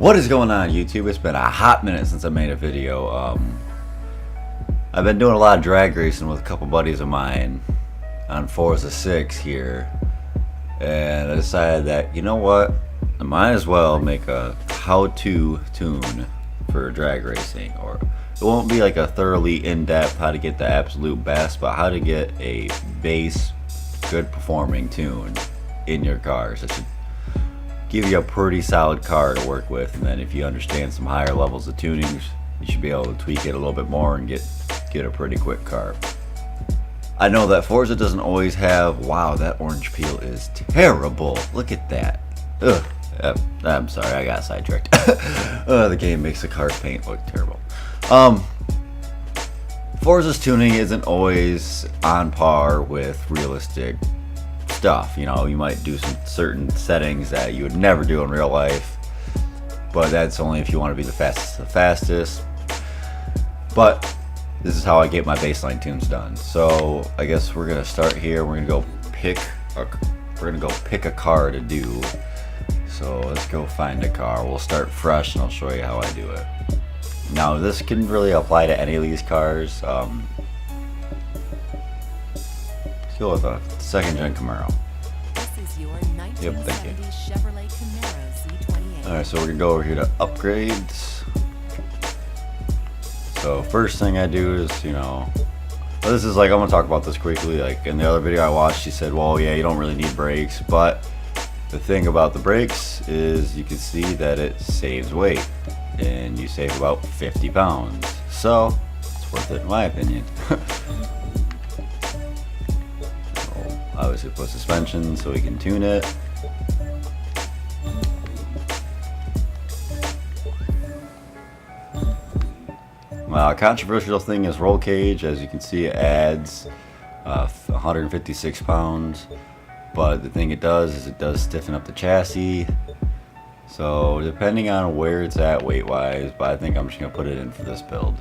What is going on, YouTube? It's been a hot minute since I made a video. I've been doing a lot of drag racing with a couple buddies of mine on Forza 6 here, and I decided that, you know what, I might as well make a how-to tune for drag racing. Or it won't be like a thoroughly in-depth how to get the absolute best, but how to get a base, good performing tune in your cars. It should give you a pretty solid car to work with, and then if you understand some higher levels of tunings, you should be able to tweak it a little bit more and get a pretty quick car. I know that Forza doesn't always have, wow, that orange peel is terrible, look at that. Ugh. I'm sorry, I got sidetracked. The game makes the car paint look terrible. Forza's tuning isn't always on par with realistic stuff. You know, you might do some certain settings that you would never do in real life, but that's only if you want to be the fastest. But this is how I get my baseline tunes done. So I guess we're gonna start here. We're gonna go pick a car to do. So let's go find a car. We'll start fresh and I'll show you how I do it. Now this can really apply to any of these cars. Let's go with a second gen Camaro. This is your 1970 Yep, thank you. Chevrolet Camaro Z28. Alright, so we're gonna go over here to upgrades. So first thing I do is, you know, well, this is like, I'm gonna talk about this quickly. Like in the other video I watched, she said, well, yeah, you don't really need brakes, but the thing about the brakes is you can see that it saves weight, and you save about 50 pounds. So it's worth it in my opinion. Obviously put suspension so we can tune it. Well, a controversial thing is roll cage. As you can see, it adds 156 pounds. But the thing it does is it does stiffen up the chassis. So depending on where it's at weight wise, but I think I'm just going to put it in for this build.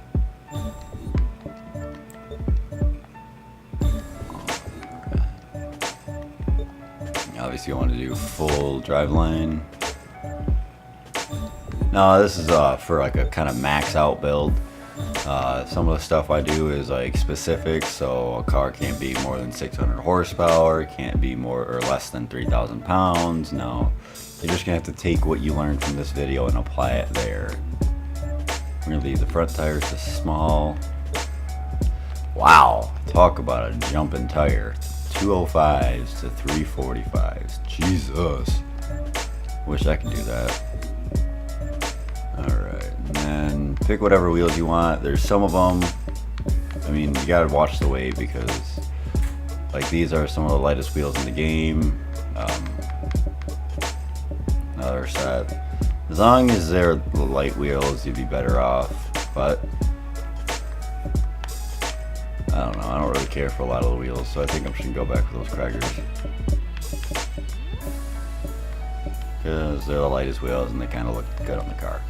Obviously you want to do full driveline. Now this is for like a kind of max out build. Some of the stuff I do is like specific, so a car can't be more than 600 horsepower, can't be more or less than 3,000 pounds. No, you're just gonna have to take what you learned from this video and apply it there. We're gonna leave the front tires to small. Wow, talk about a jumping tire. 205s to 345s. Jesus, wish I could do that. Alright, and then pick whatever wheels you want. There's some of them, I mean, you gotta watch the weight because like these are some of the lightest wheels in the game. Another set. As long as they're the light wheels, you'd be better off, but I don't know, I don't really care for a lot of the wheels, so I think I'm just gonna go back with those crackers. Because they're the lightest wheels and they kind of look good on the car.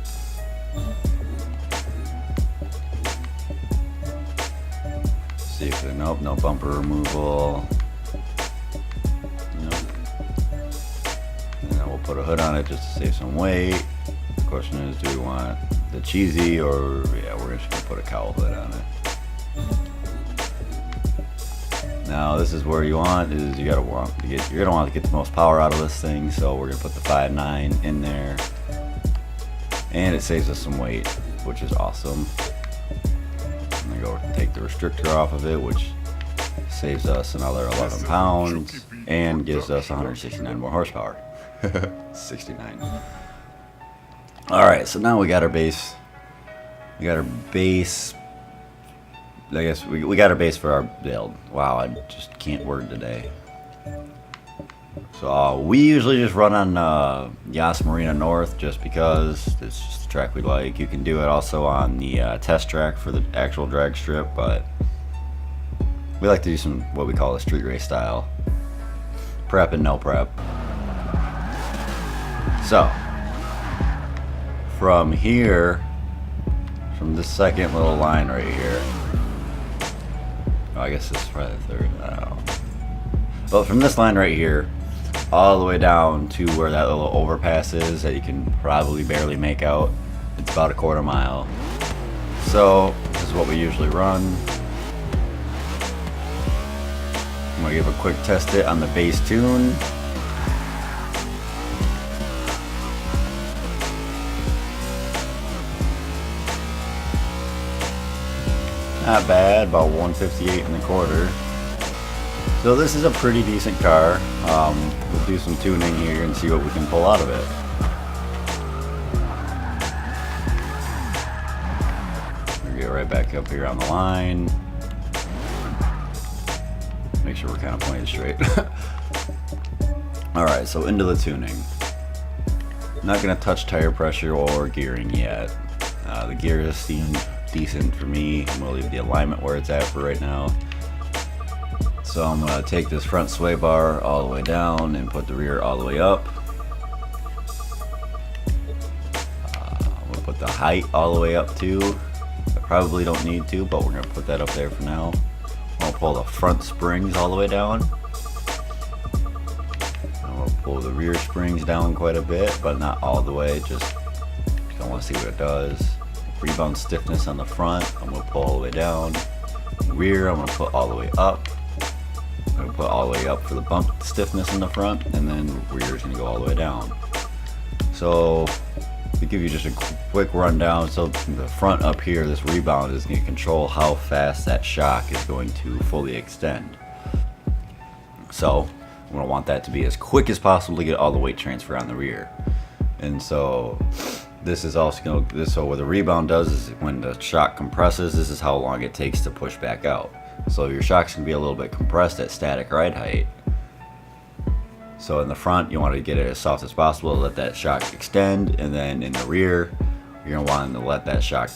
See if they're, nope, no bumper removal. Nope. And then we'll put a hood on it just to save some weight. The question is, do we want the cheesy or, yeah, we're just gonna put a cowl hood on it. Now this is where you want is you're gonna want to get the most power out of this thing, so we're gonna put the 5.9 in there, and it saves us some weight, which is awesome. I'm gonna go take the restrictor off of it, which saves us another 11 pounds and gives us 169 more horsepower. 69. All right, so now we got our base. We got our base. I guess we got our base for our build. Wow, I just can't word today. So we usually just run on Yas Marina North just because it's just the track we like. You can do it also on the test track for the actual drag strip, but we like to do some what we call a street race style. Prep and no prep. So from here, from this second little line right here, I guess this is probably the third, I don't know. But from this line right here, all the way down to where that little overpass is that you can probably barely make out. It's about a quarter mile. So this is what we usually run. I'm gonna give a quick test it on the base tune. Not bad, about 158 and a quarter. So this is a pretty decent car. We'll do some tuning here and see what we can pull out of it. We'll get right back up here on the line. Make sure we're kind of pointed straight. Alright, so into the tuning. Not going to touch tire pressure or gearing yet. The gear is seemed decent for me. I'm going to leave the alignment where it's at for right now. So I'm going to take this front sway bar all the way down and put the rear all the way up. I'm going to put the height all the way up too. I probably don't need to, but we're going to put that up there for now. I'm going to pull the front springs all the way down. I'm going to pull the rear springs down quite a bit, but not all the way, just I want to see what it does. Rebound stiffness on the front, I'm going to pull all the way down. Rear, I'm going to put all the way up. I'm going to put all the way up for the bump stiffness in the front, and then rear is going to go all the way down. So to give you just a quick rundown, so the front up here, this rebound is going to control how fast that shock is going to fully extend. So I'm going to want that to be as quick as possible to get all the weight transfer on the rear. And so this is also going to, so what the rebound does is when the shock compresses, this is how long it takes to push back out. So your shock's going to be a little bit compressed at static ride height. So in the front, you want to get it as soft as possible to let that shock extend, and then in the rear, you're going to want to let that shock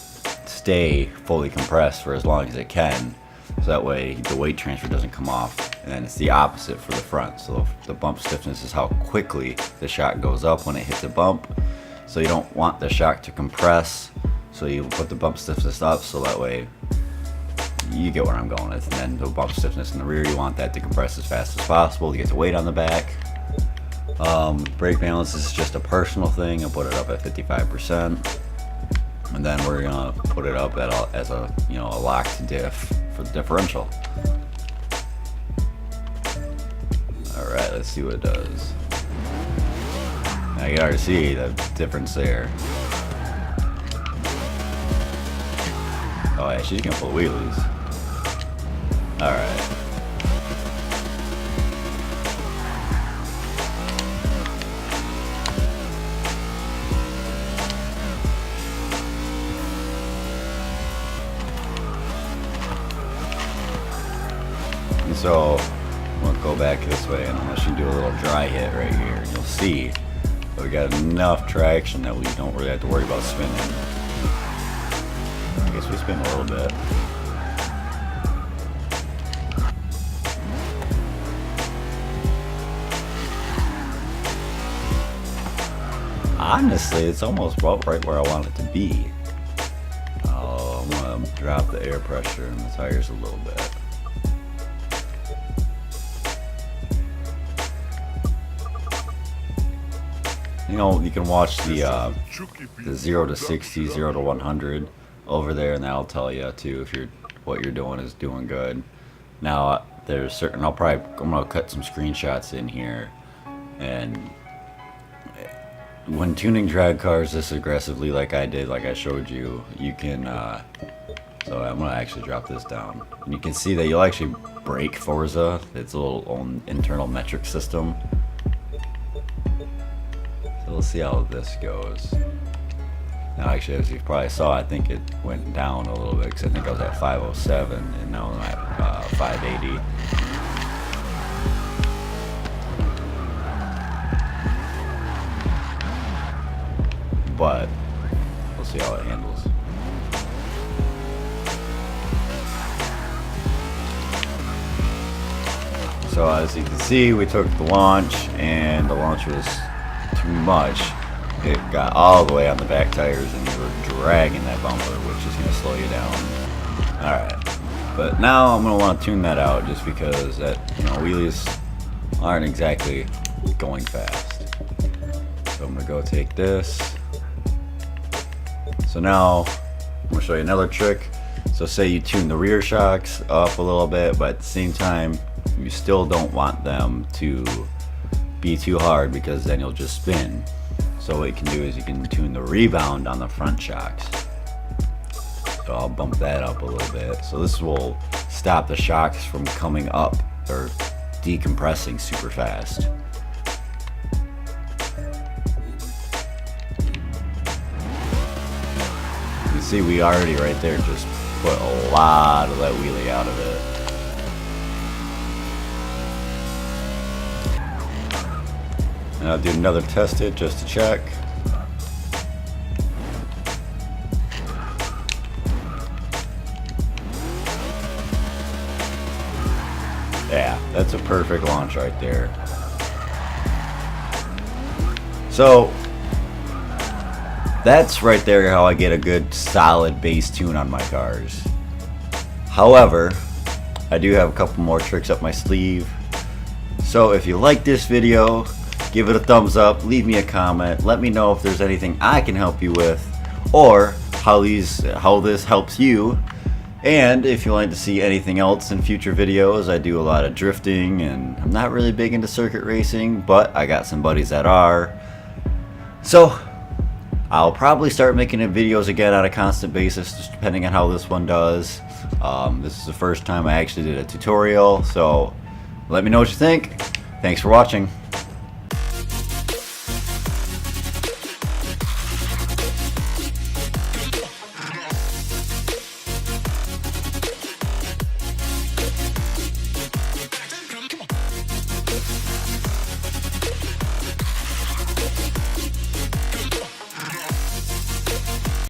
stay fully compressed for as long as it can, so that way the weight transfer doesn't come off. And then it's the opposite for the front. So the bump stiffness is how quickly the shock goes up when it hits a bump. So you don't want the shock to compress, so you put the bump stiffness up, so that way you get where I'm going with. And then the bump stiffness in the rear, you want that to compress as fast as possible to get the weight on the back. Brake balance is just a personal thing. I put it up at 55%, and then we're gonna put it up at as a a locked diff for the differential. All right, let's see what it does. Now you can already see the difference there. Oh yeah, she's gonna pull wheelies. All right. And so we'll go back this way, and unless you do a little dry hit right here, and you'll see that we got enough traction that we don't really have to worry about spinning. I guess we spin a little bit. Honestly, it's almost about right where I want it to be. I'm gonna drop the air pressure in the tires a little bit. You can watch the 0 to 60, 0 to 100 over there, and that'll tell you too if what you're doing is doing good. Now there's certain, I'm gonna cut some screenshots in here, and when tuning drag cars this aggressively like I did, like I showed you, you can so I'm gonna actually drop this down, and you can see that you'll actually break Forza. It's a little own internal metric system. So we'll see how this goes. Now actually, as you probably saw, I think it went down a little bit, because I think I was at 507 and now I'm at 580. But we'll see how it handles. So as you can see, we took the launch, and the launch was too much. It got all the way on the back tires, and you were dragging that bumper, which is going to slow you down. Alright, but now I'm going to want to tune that out, just because that, wheelies aren't exactly going fast. So I'm gonna go take this. So now I'm gonna show you another trick. So say you tune the rear shocks up a little bit, but at the same time you still don't want them to be too hard because then you'll just spin. So what you can do is you can tune the rebound on the front shocks. So I'll bump that up a little bit. So this will stop the shocks from coming up or decompressing super fast. You can see we already right there just put a lot of that wheelie out of it. And I'll do another test hit just to check. Yeah, that's a perfect launch right there. So that's right there how I get a good solid bass tune on my cars. However, I do have a couple more tricks up my sleeve. So if you like this video, give it a thumbs up, leave me a comment, let me know if there's anything I can help you with, or how this helps you. And if you like to see anything else in future videos, I do a lot of drifting, and I'm not really big into circuit racing, but I got some buddies that are. So I'll probably start making videos again on a constant basis, just depending on how this one does. This is the first time I actually did a tutorial, so let me know what you think. Thanks for watching.